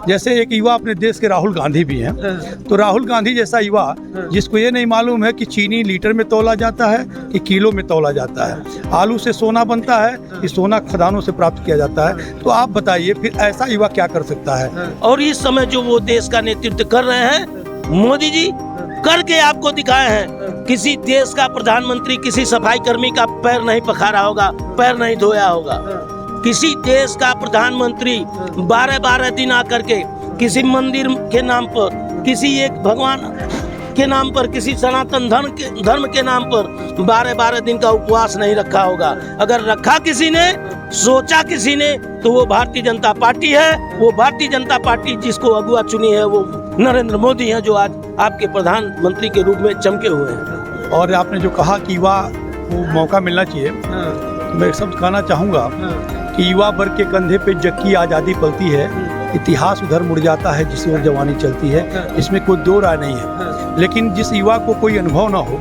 जैसे एक युवा अपने देश के राहुल गांधी भी हैं, तो राहुल गांधी जैसा युवा जिसको ये नहीं मालूम है कि चीनी लीटर में तौला जाता है कि किलो में तौला जाता है, आलू से सोना बनता है कि सोना खदानों से प्राप्त किया जाता है, तो आप बताइए फिर ऐसा युवा क्या कर सकता है। और इस समय जो वो देश का नेतृत्व कर रहे हैं मोदी जी, करके आपको दिखाए हैं। किसी देश का प्रधानमंत्री किसी सफाई कर्मी का पैर नहीं पखारा होगा, पैर नहीं धोया होगा। किसी देश का प्रधानमंत्री 12-12 दिन आकर के किसी मंदिर के नाम पर, किसी एक भगवान के नाम पर, किसी सनातन धर्म के नाम पर 12-12 दिन का उपवास नहीं रखा होगा। अगर रखा किसी ने, सोचा किसी ने, तो वो भारतीय जनता पार्टी है। वो भारतीय जनता पार्टी जिसको अगुआ चुनी है वो नरेंद्र मोदी हैं, जो आज आपके प्रधानमंत्री के रूप में चमके हुए हैं। और आपने जो कहा कि युवा को मौका मिलना चाहिए, तो मैं एक शब्द कहना चाहूँगा कि युवा वर्ग के कंधे पे जग की आज़ादी पलती है, इतिहास उधर मुड़ जाता है जिस ओर जवानी चलती है, इसमें कोई दो राय नहीं है। लेकिन जिस युवा को कोई अनुभव ना हो,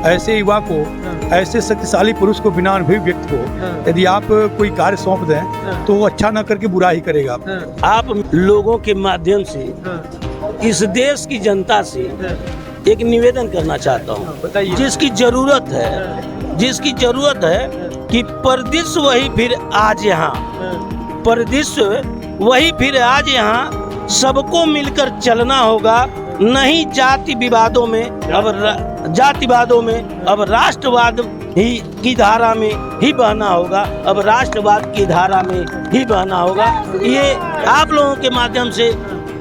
ऐसे युवा को, ऐसे शक्तिशाली पुरुष को, बिना अनुभवी व्यक्ति को यदि आप कोई कार्य सौंप दें तो वो अच्छा ना करके बुरा ही करेगा। आप लोगों के माध्यम से इस देश की जनता से एक निवेदन करना चाहता हूँ, जिसकी जरूरत है कि परदेश वही फिर आज यहाँ, परदेश वही फिर आज यहाँ, सबको मिलकर चलना होगा। नहीं जाति विवादों में, अब जातिवादों में, अब राष्ट्रवाद ही की धारा में ही बहना होगा, अब राष्ट्रवाद की धारा में ही बहना होगा। ये आप लोगों के माध्यम से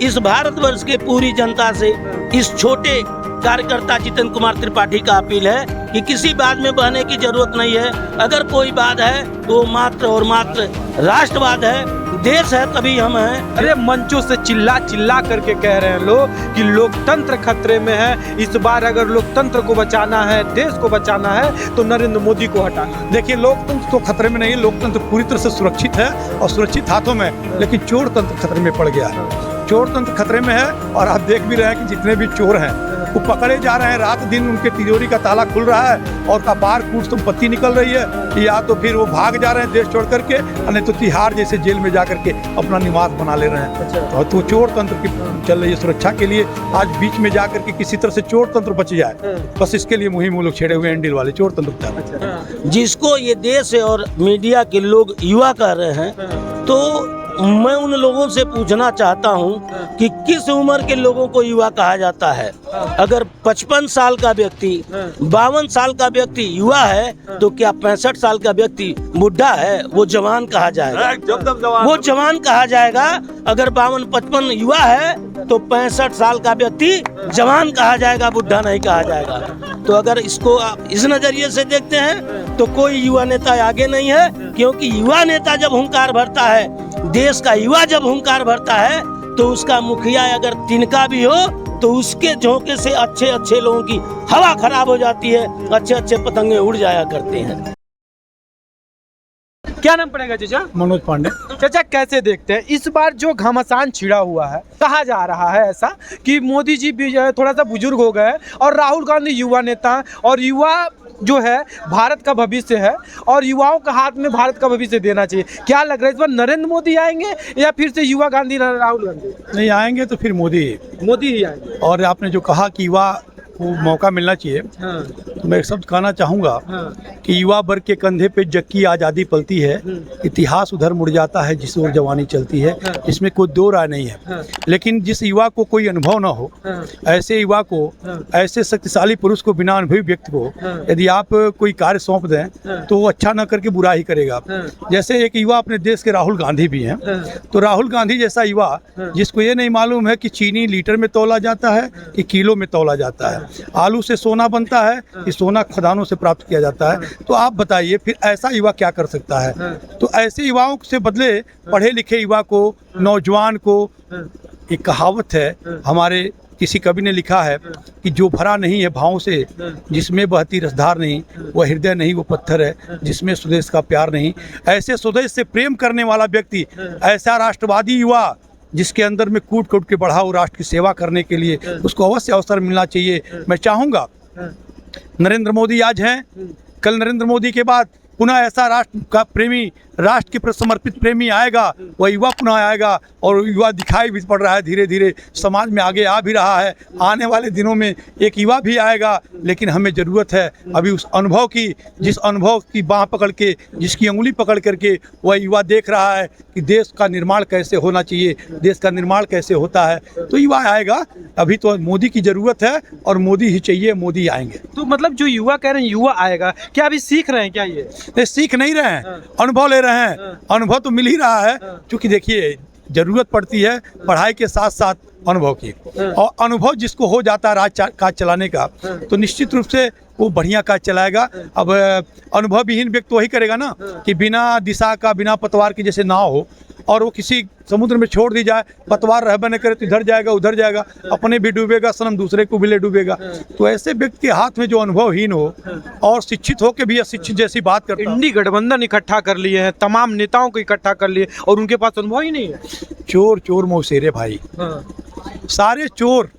इस भारतवर्ष के पूरी जनता से, इस छोटे कार्यकर्ता जितेंद्र कुमार त्रिपाठी का अपील है कि किसी बात में बहने की जरूरत नहीं है। अगर कोई बात है तो मात्र और मात्र राष्ट्रवाद है, देश है तभी हम हैं। अरे मंचों से चिल्ला चिल्ला करके कह रहे हैं लोग कि लोकतंत्र खतरे में है। इस बार अगर लोकतंत्र को बचाना है, देश को बचाना है, तो नरेंद्र मोदी को हटाना। देखिए, लोकतंत्र तो खतरे में नहीं है, लोकतंत्र पूरी तरह से सुरक्षित है और सुरक्षित हाथों में, लेकिन चोर तंत्र खतरे में पड़ गया है। चोर तंत्र खतरे में है और आप देख भी रहे हैं कि जितने भी चोर हैं वो पकड़े जा रहे हैं। रात दिन उनके तिजोरी का ताला खुल रहा है और अपार कूट संपत्ति निकल रही है, या तो फिर वो भाग जा रहे हैं देश छोड़ करके, नहीं तो तिहाड़ जैसे जेल में जा करके अपना निवास बना ले रहे हैं। और तो चोर तंत्र की चल रही है सुरक्षा के लिए। आज बीच में जा करके किसी तरह से चोर तंत्र बच जाए, बस इसके लिए मुहिम वो लोग छेड़े हुए एंडिल वाले चोर तंत्र। जिसको ये देश और मीडिया के लोग युवा कह रहे हैं, तो मैं उन लोगों से पूछना चाहता हूं कि किस उम्र के लोगों को युवा कहा जाता है। अगर 55 साल का व्यक्ति, 52 साल का व्यक्ति युवा है, तो क्या 65 साल का व्यक्ति बुढ़ा है? वो जवान कहा जाएगा, वो जवान कहा जाएगा। अगर 52-55 युवा है तो 65 साल का व्यक्ति जवान कहा जाएगा, बुढ़ा नहीं कहा जाएगा। तो अगर इसको आप इस नजरिए से देखते हैं तो कोई युवा नेता आगे नहीं है, क्योंकि युवा नेता जब हुंकार भरता है, देश का युवा जब हुंकार भरता है, तो उसका मुखिया अगर तिनका भी हो तो उसके झोंके से अच्छे अच्छे लोगों की हवा खराब हो जाती है, अच्छे अच्छे पतंगे उड़ जाया करते हैं। क्या नाम पड़ेगा चाचा? मनोज पांडे। चाचा, कैसे देखते हैं इस बार जो घमासान छिड़ा हुआ है? कहा जा रहा है ऐसा कि मोदी जी भी थोड़ा सा बुजुर्ग हो गए और राहुल गांधी युवा नेता, और युवा जो है भारत का भविष्य है और युवाओं का हाथ में भारत का भविष्य देना चाहिए। क्या लग रहा है इस बार नरेंद्र मोदी आएंगे या फिर से युवा गांधी, राहुल गांधी? नहीं आएंगे तो फिर मोदी ही आएंगे। और आपने जो कहा कि युवा को मौका मिलना चाहिए, तो मैं एक शब्द कहना चाहूँगा कि युवा वर्ग के कंधे पे जग की आज़ादी पलती है, इतिहास उधर मुड़ जाता है जिस ओर जवानी चलती है, इसमें कोई दो राय नहीं है। लेकिन जिस युवा को कोई अनुभव ना हो, ऐसे युवा को, ऐसे शक्तिशाली पुरुष को, बिना अनुभवी व्यक्ति को यदि आप कोई कार्य सौंप दें तो वो अच्छा ना करके बुरा ही करेगा। जैसे एक युवा अपने देश के राहुल गांधी भी हैं, तो राहुल गांधी जैसा युवा जिसको ये नहीं मालूम है कि चीनी लीटर में तौला जाता है कि किलो में तौला जाता है, आलू से सोना बनता है कि सोना खदानों से प्राप्त किया जाता है, तो आप बताइए फिर ऐसा युवा क्या कर सकता है। तो ऐसे युवाओं से बदले पढ़े लिखे युवा को, नौजवान को, एक कहावत है हमारे किसी कवि ने लिखा है कि जो भरा नहीं है भावों से, जिसमें बहती रसधार नहीं, वह हृदय नहीं, वो पत्थर है जिसमें स्वदेश का प्यार नहीं। ऐसे स्वदेश से प्रेम करने वाला व्यक्ति, ऐसा राष्ट्रवादी युवा जिसके अंदर में कूट कूट के बढ़ा हो राष्ट्र की सेवा करने के लिए, उसको अवश्य अवसर मिलना चाहिए। मैं चाहूँगा नरेंद्र मोदी आज हैं, कल नरेंद्र मोदी के बाद पुनः ऐसा राष्ट्र का प्रेमी, राष्ट्र के प्रति समर्पित प्रेमी आएगा, वह युवा पुनः आएगा। और युवा दिखाई भी पड़ रहा है, धीरे धीरे समाज में आगे आ भी रहा है। आने वाले दिनों में एक युवा भी आएगा, लेकिन हमें ज़रूरत है अभी उस अनुभव की, जिस अनुभव की बाँह पकड़ के, जिसकी उंगली पकड़ करके वह युवा देख रहा है कि देश का निर्माण कैसे होना चाहिए, देश का निर्माण कैसे होता है। तो युवा आएगा। अभी तो मोदी की ज़रूरत है और मोदी ही चाहिए, मोदी आएंगे। तो मतलब जो युवा कह रहे हैं युवा आएगा, क्या अभी सीख रहे हैं क्या ये सीख नहीं रहे हैं, अनुभव ले रहे हैं। अनुभव तो मिल ही रहा है, क्योंकि देखिए ज़रूरत पड़ती है पढ़ाई के साथ साथ अनुभव की। और अनुभव जिसको हो जाता है काज चलाने का, तो निश्चित रूप से वो बढ़िया काज चलाएगा। अब अनुभव विहीन व्यक्ति वही करेगा ना कि बिना दिशा का, बिना पतवार की जैसे नाव हो और वो किसी समुद्र में छोड़ दी जाए, पतवार रहबे न करे तो इधर जाएगा उधर जाएगा, अपने भी डूबेगा, सनम दूसरे को भी ले डूबेगा। तो ऐसे व्यक्ति के हाथ में जो अनुभवहीन हो और शिक्षित हो के भी अशिक्षित जैसी बात करता है। इंडी गठबंधन इकट्ठा कर लिए हैं, तमाम नेताओं को इकट्ठा कर लिए और उनके पास अनुभव ही नहीं है। चोर चोर मौसेरे भाई, सारे चोर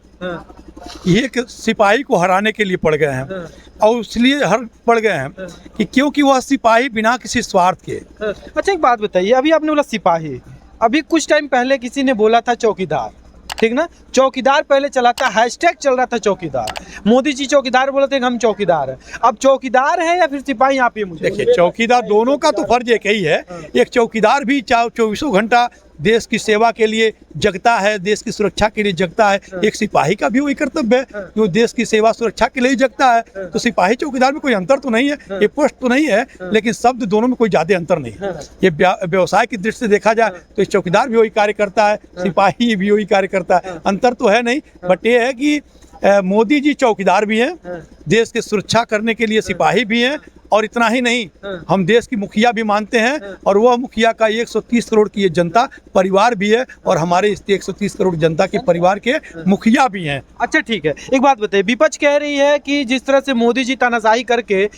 एक सिपाही को हराने के लिए पड़ गए हैं। और इसलिए पड़ गए हैं कि क्योंकि वह सिपाही बिना किसी स्वार्थ के। अच्छा एक बात बताइए, अभी आपने बोला सिपाही, अभी कुछ टाइम पहले किसी ने बोला था चौकीदार, ठीक ना? चौकीदार पहले चला था, हैशटैग चल रहा था चौकीदार। मोदी जी चौकीदार बोले थे कि हम चौकीदार हैं। अब चौकीदार है या फिर सिपाही? आप ये मुझे देखिए, चौकीदार दोनों का तो फर्ज एक ही है। एक चौकीदार भी 24 घंटा देश की सेवा के लिए जगता है, देश की सुरक्षा के लिए जगता है। एक सिपाही का भी वही कर्तव्य है कि वो देश की सेवा सुरक्षा के लिए जगता है। तो सिपाही चौकीदार में कोई अंतर तो नहीं है, ये पोस्ट तो नहीं है, लेकिन शब्द दोनों में कोई ज्यादा अंतर नहीं है। ये व्यवसाय की दृष्टि से देखा जाए तो इस चौकीदार भी वही कार्य करता है, सिपाही भी वही कार्य करता है, अंतर तो है नहीं। बट ये है कि मोदी जी चौकीदार भी हैं, देश की सुरक्षा करने के लिए सिपाही भी हैं। और इतना ही नहीं, हम देश की मुखिया भी मानते हैं और वह मुखिया का 130 करोड़ की ये जनता परिवार भी है और हमारे इस 130 करोड़ जनता के परिवार के मुखिया भी हैं। अच्छा ठीक है, एक बात बताइए, विपक्ष कह रही है कि जिस तरह से मोदी जी तानाशाही करके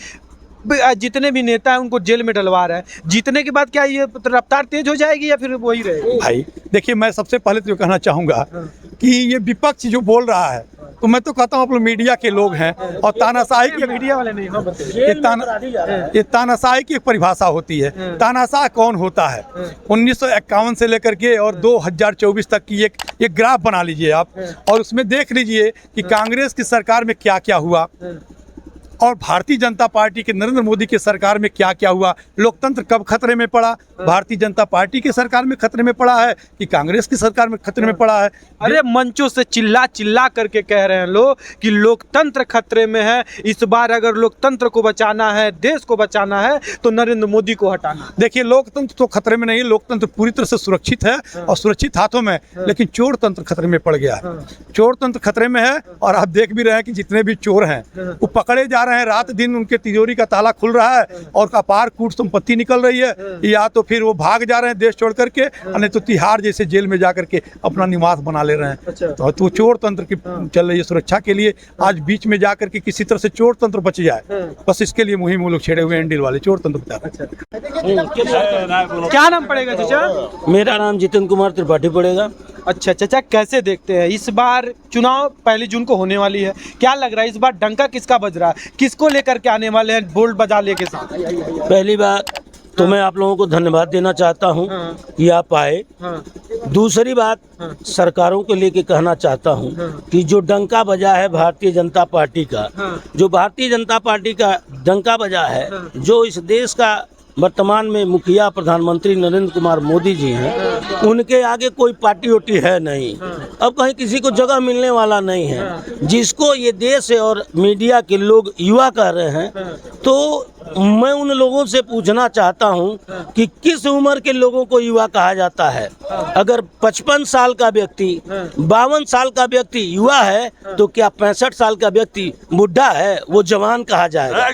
जितने भी नेता हैं उनको जेल में डलवा रहे हैं, जीतने के बाद क्या ये रफ्तार तेज हो जाएगी या फिर वही रहेगी? भाई देखिए, मैं सबसे पहले तो कहना चाहूँगा कि ये विपक्ष जो बोल रहा है, तो मैं तो कहता हूँ आप लोग मीडिया के लोग हैं और तानाशाही की, मीडिया वाले नहीं, ये तानाशाही की एक परिभाषा होती है। तानाशाह कौन होता है? 1951 से लेकर के और 2024 तक की एक ग्राफ बना लीजिए आप, और उसमें देख लीजिए कि कांग्रेस की सरकार में क्या क्या हुआ और भारतीय जनता पार्टी के नरेंद्र मोदी की सरकार में क्या क्या हुआ। लोकतंत्र कब खतरे में पड़ा? भारतीय जनता पार्टी की सरकार में खतरे में पड़ा है कि कांग्रेस की सरकार में खतरे में पड़ा है? अरे मंचों से चिल्ला चिल्ला करके कह रहे हैं लोग कि लोकतंत्र खतरे में है। इस बार अगर लोकतंत्र को बचाना है, देश को बचाना है, तो नरेंद्र मोदी को हटाना। देखिए, लोकतंत्र तो खतरे में नहीं, लोकतंत्र पूरी तरह से सुरक्षित है और सुरक्षित हाथों में, लेकिन चोर तंत्र खतरे में पड़ गया है। चोर तंत्र खतरे में है और आप देख भी रहे हैं कि जितने भी चोर हैं वो पकड़े जा रहे हैं। रात दिन उनके तिजोरी का ताला खुल रहा है और अपार कूट संपत्ति निकल रही है, या तो फिर वो भाग जा रहे हैं देश छोड़ करके, नहीं तो तिहाड़ जैसे जेल में जा करके अपना निवास बना ले रहे हैं। अच्छा। तो चोर तंत्र की चल रही है सुरक्षा के लिए। आज बीच में जा करके किसी तरह से चोर तंत्र बच जाए, बस इसके लिए मुहिम वो लोग छेड़े हुए एंडिल वाले चोर तंत्र बचा। क्या नाम पड़ेगा चाचा? मेरा नाम जितेंद्र कुमार त्रिपाठी पड़ेगा। अच्छा चाचा, कैसे देखते हैं इस बार चुनाव 1 जून को होने वाली है, क्या लग रहा है इस बार डंका किसका बज रहा है? किसको लेकर के आने वाले हैं बोल्ड बजा ले के साथ? पहली बात तो मैं आप लोगों को धन्यवाद देना चाहता हूं कि आप आए। दूसरी बात, सरकारों को लेके कहना चाहता हूं कि जो डंका बजा है भारतीय जनता पार्टी का, जो भारतीय जनता पार्टी का डंका बजा है, जो इस देश का वर्तमान में मुखिया प्रधानमंत्री नरेंद्र कुमार मोदी जी हैं, उनके आगे कोई पार्टी वोटी है नहीं। अब कहीं किसी को जगह मिलने वाला नहीं है। जिसको ये देश और मीडिया के लोग युवा कह रहे हैं, तो मैं उन लोगों से पूछना चाहता हूं कि किस उम्र के लोगों को युवा कहा जाता है? अगर 55 साल का व्यक्ति, 52 साल का व्यक्ति युवा है, तो क्या 65 साल का व्यक्ति बुढ़ा है? वो जवान कहा जाएगा,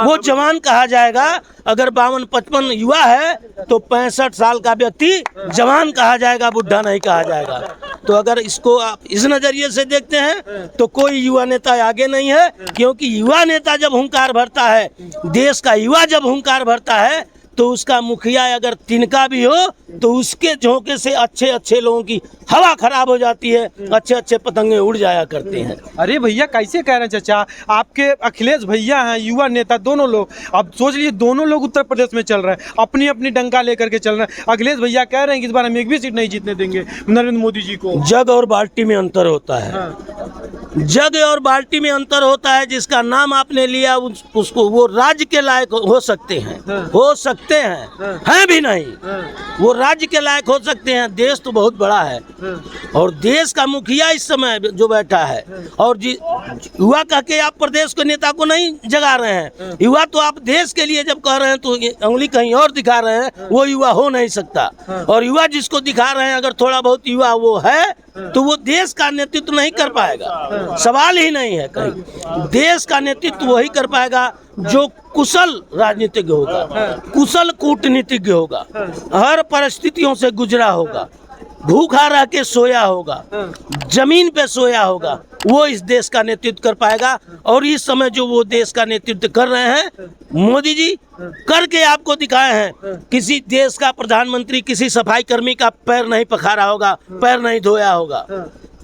वो जवान कहा जाएगा। अगर 52-55 युवा है तो 65 साल का व्यक्ति जवान कहा जाएगा, बुढ़ा नहीं कहा जाएगा। तो अगर इसको आप इस नजरिए से देखते हैं तो कोई युवा नेता आगे नहीं है, क्योंकि युवा नेता जब हुंकार भरता है, देश का युवा जब हुंकार भरता है, तो उसका मुखिया अगर तिनका भी हो तो उसके झोंके से अच्छे अच्छे लोगों की हवा खराब हो जाती है, अच्छे अच्छे पतंगे उड़ जाया करते हैं। अरे भैया कैसे कह रहे हैं चाचा, आपके अखिलेश भैया हैं युवा नेता दोनों लोग, अब सोच लीजिए दोनों लोग उत्तर प्रदेश में चल रहे हैं, अपनी अपनी डंका लेकर के चल रहे हैं। अखिलेश भैया कह रहे हैं कि इस बार हम एक भी सीट नहीं जीतने देंगे नरेंद्र मोदी जी को। जग और बाल्टी में अंतर होता है। जग और बाल्टी में अंतर होता है। जिसका नाम आपने लिया उसको वो राज्य के लायक हो सकते हैं, हो सकते हैं भी नहीं, वो राज्य के लायक हो सकते हैं। देश तो बहुत बड़ा है और देश का मुखिया इस समय जो बैठा है, और युवा कह के आप प्रदेश के नेता को नहीं जगा रहे हैं। युवा तो आप देश के लिए जब कह रहे हैं तो उंगली कहीं और दिखा रहे हैं, वो युवा हो नहीं सकता। और युवा जिसको दिखा रहे हैं अगर थोड़ा बहुत युवा वो है तो वो देश का नेतृत्व नहीं कर पाएगा, सवाल ही नहीं है कहीं। देश का नेतृत्व वही कर पाएगा जो कुशल राजनीतिज्ञ होगा, कुशल कूटनीतिज्ञ होगा, हर परिस्थितियों से गुजरा होगा, भूखा रह के सोया होगा, जमीन पे सोया होगा, वो इस देश का नेतृत्व कर पाएगा। और इस समय जो वो देश का नेतृत्व कर रहे हैं मोदी जी करके आपको दिखाए हैं। किसी देश का प्रधानमंत्री किसी सफाई कर्मी का पैर नहीं पखारा होगा, पैर नहीं धोया होगा।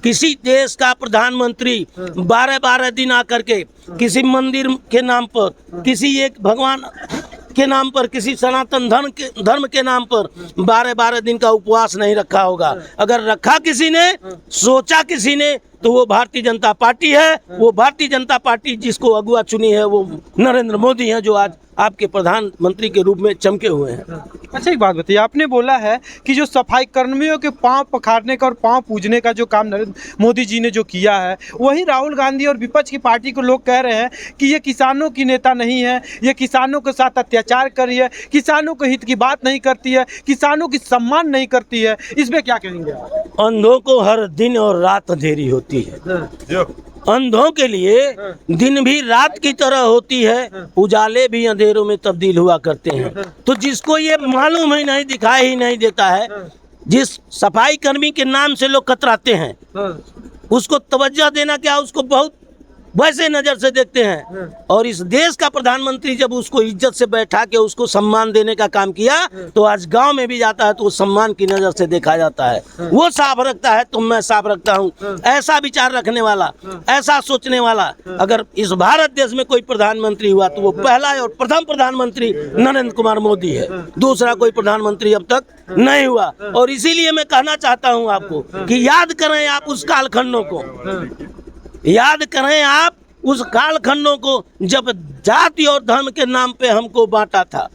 किसी देश का प्रधानमंत्री 12-12 दिन आकर के किसी मंदिर के नाम पर, किसी एक भगवान के नाम पर, किसी सनातन धर्म के नाम पर 12-12 दिन का उपवास नहीं रखा होगा। अगर रखा किसी ने, सोचा किसी ने, तो वो भारतीय जनता पार्टी है। वो भारतीय जनता पार्टी जिसको अगुआ चुनी है वो नरेंद्र मोदी हैं, जो आज आपके प्रधानमंत्री के रूप में चमके हुए हैं। अच्छा एक बात बताइए, आपने बोला है कि जो सफाई कर्मियों के पांव पखारने का और पांव पूजने का जो काम नरेंद्र मोदी जी ने जो किया है, वही राहुल गांधी और विपक्ष की पार्टी को लोग कह रहे हैं कि ये किसानों की नेता नहीं है, ये किसानों के साथ अत्याचार कर रही है, किसानों के हित की बात नहीं करती है, किसानों की सम्मान नहीं करती है। इसमें क्या कहेंगे आप? अंधों को हर दिन और रात अंधेरी होती है। अंधों के लिए दिन भी रात की तरह होती है, उजाले भी अंधेरों में तब्दील हुआ करते हैं। तो जिसको ये मालूम ही नहीं, दिखाई ही नहीं देता है, जिस सफाई कर्मी के नाम से लोग कतराते हैं, उसको तवज्जो देना क्या, उसको बहुत वैसे नज़र से देखते हैं। और इस देश का प्रधानमंत्री जब उसको इज्जत से बैठा के उसको सम्मान देने का काम किया, तो आज गांव में भी जाता है तो वो सम्मान की नज़र से देखा जाता है। वो साफ रखता है तो मैं साफ रखता हूँ। ऐसा विचार रखने वाला, ऐसा सोचने वाला अगर इस भारत देश में कोई प्रधानमंत्री हुआ तो वो पहला और प्रथम प्रधानमंत्री नरेंद्र कुमार मोदी है। दूसरा कोई प्रधानमंत्री अब तक नहीं हुआ। और इसीलिए मैं कहना चाहता हूँ आपको कि याद करें आप उस कालखंडों को, याद करें आप उस कालखंडों को जब जाति और धर्म के नाम पे हमको बांटा था।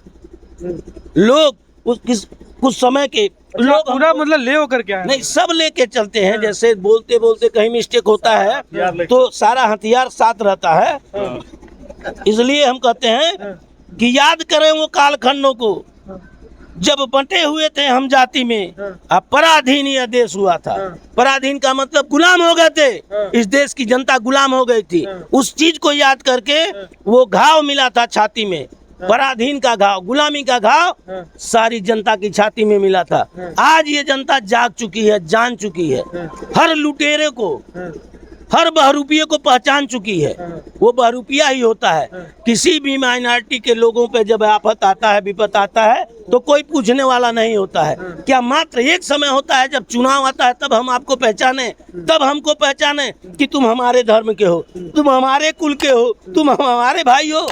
लोग कुछ समय के लोग पूरा मतलब ले होकर क्या है? नहीं, सब लेके चलते हैं। जैसे बोलते बोलते कहीं मिस्टेक होता है तो सारा हथियार साथ रहता है। इसलिए हम कहते हैं कि याद करें वो कालखंडों को जब बंटे हुए थे हम जाति में, अब पराधीन यह देश हुआ था। पराधीन का मतलब गुलाम हो गए थे, इस देश की जनता गुलाम हो गई थी। उस चीज को याद करके वो घाव मिला था छाती में, पराधीन का घाव, गुलामी का घाव सारी जनता की छाती में मिला था। आज ये जनता जाग चुकी है, जान चुकी है, हर लुटेरे को, हर बहरूपिये को पहचान चुकी है। वो बहरूपिया ही होता है। किसी भी माइनॉरिटी के लोगों पे जब आफत आता है, विपत आता है, तो कोई पूछने वाला नहीं होता है। क्या मात्र एक समय होता है जब चुनाव आता है तब हम आपको पहचाने, तब हमको पहचाने कि तुम हमारे धर्म के हो, तुम हमारे कुल के हो, तुम हमारे भाई हो,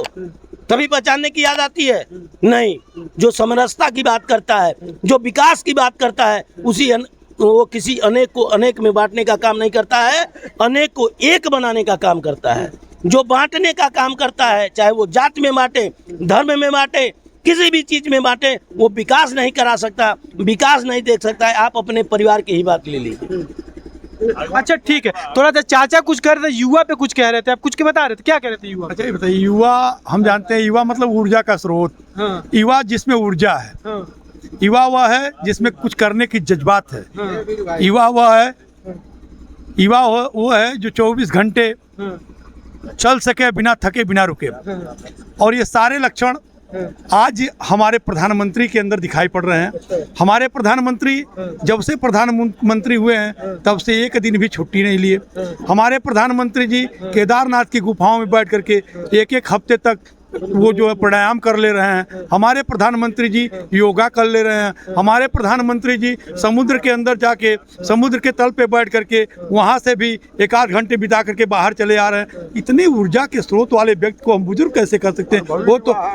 तभी पहचानने की याद आती है? नहीं। जो समरसता की बात करता है, जो विकास की बात करता है, उसी वो किसी अनेक को अनेक में बांटने का काम नहीं करता है, अनेक को एक बनाने का काम करता है। जो बांटने का काम करता है, चाहे वो जात में बांटे, धर्म में बांटे, किसी भी चीज में बांटे, वो विकास नहीं करा सकता, विकास नहीं देख सकता है। आप अपने परिवार की ही बात ले लीजिए। अच्छा ठीक है, थोड़ा सा चाचा कुछ कह रहे थे, युवा पे कुछ कह रहे थे, आप कुछ के बता रहे थे, क्या कह रहे थे युवा? अच्छा ये बताइए, युवा हम जानते हैं, युवा मतलब ऊर्जा का स्रोत। युवा जिसमें ऊर्जा है, युवा वह है जिसमें कुछ करने की जज्बात है। युवा वह है, युवा वो है जो 24 घंटे चल सके बिना थके, बिना रुके। और ये सारे लक्षण आज हमारे प्रधानमंत्री के अंदर दिखाई पड़ रहे हैं। हमारे प्रधानमंत्री जब से प्रधानमंत्री हुए हैं तब से एक दिन भी छुट्टी नहीं लिए। हमारे प्रधानमंत्री जी केदारनाथ की गुफाओं में बैठ करके एक हफ्ते तक वो जो है प्राणायाम कर ले रहे हैं, हमारे प्रधानमंत्री जी योगा कर ले रहे हैं, हमारे प्रधानमंत्री जी समुद्र के अंदर जाके समुद्र के तल पे बैठ करके वहाँ से भी 1-8 घंटे बिता करके बाहर चले आ रहे हैं। इतनी ऊर्जा के स्रोत वाले व्यक्ति को हम बुजुर्ग कैसे कर सकते हैं?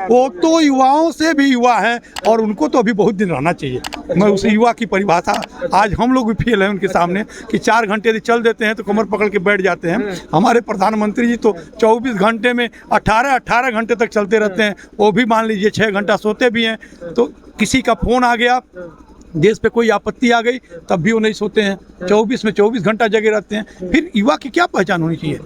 वो तो युवाओं से भी युवा हैं और उनको तो अभी बहुत दिन रहना चाहिए। मैं उस युवा की परिभाषा आज हम लोग भी फेल हैं उनके सामने कि 4 घंटे यदि चल देते हैं तो कमर पकड़ के बैठ जाते हैं। हमारे प्रधानमंत्री जी तो 24 घंटे में 18 घंटे तक चलते रहते हैं, वो भी मान लीजिए 6 घंटा सोते भी हैं। तो किसी का फ़ोन आ गया, देश पे कोई आपत्ति आ गई, तब भी वो नहीं सोते हैं, 24 में 24 घंटा जगे रहते हैं। फिर युवा की क्या पहचान होनी चाहिए?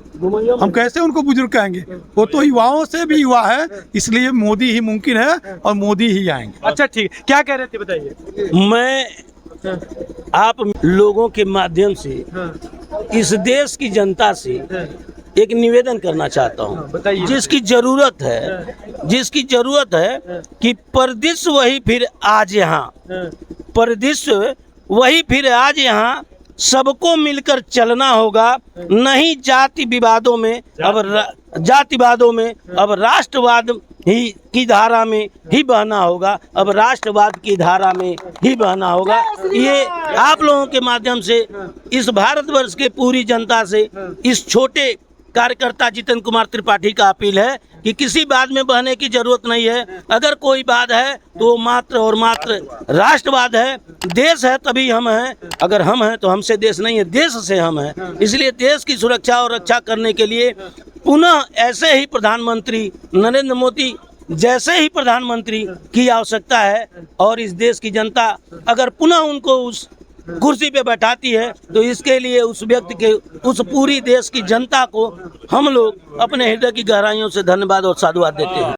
हम कैसे उनको बुजुर्ग कहेंगे? वो तो युवाओं से भी युवा है, इसलिए मोदी ही मुमकिन है और मोदी ही आएंगे। अच्छा ठीक, क्या कह रहे थे बताइए। मैं आप लोगों के माध्यम से इस देश की जनता से एक निवेदन करना चाहता हूँ, बताइए। जिसकी जरूरत है कि परदेश वही फिर आज यहाँ, परदेश वही फिर आज यहाँ, सबको मिलकर चलना होगा। नहीं जातिवादों में अब राष्ट्रवाद ही की धारा में ही बहना होगा, अब राष्ट्रवाद की धारा में ही बहना होगा। ये आप लोगों के माध्यम से इस भारतवर्ष के पूरी जनता से, इस छोटे कार्यकर्ता जितेंद्र कुमार त्रिपाठी का अपील है कि किसी बात में बहने की जरूरत नहीं है। अगर कोई बात है तो मात्र और मात्र राष्ट्रवाद है। देश है तभी हम हैं, अगर हम हैं तो हमसे देश नहीं है, देश से हम हैं। इसलिए देश की सुरक्षा और रक्षा करने के लिए पुनः ऐसे ही प्रधानमंत्री नरेंद्र मोदी जैसे ही प्रधानमंत्री की आवश्यकता है। और इस देश की जनता अगर पुनः उनको उस कुर्सी पे बैठाती है तो इसके लिए उस व्यक्ति के, उस पूरी देश की जनता को हम लोग अपने हृदय की गहराइयों से धन्यवाद और साधुवाद देते हैं।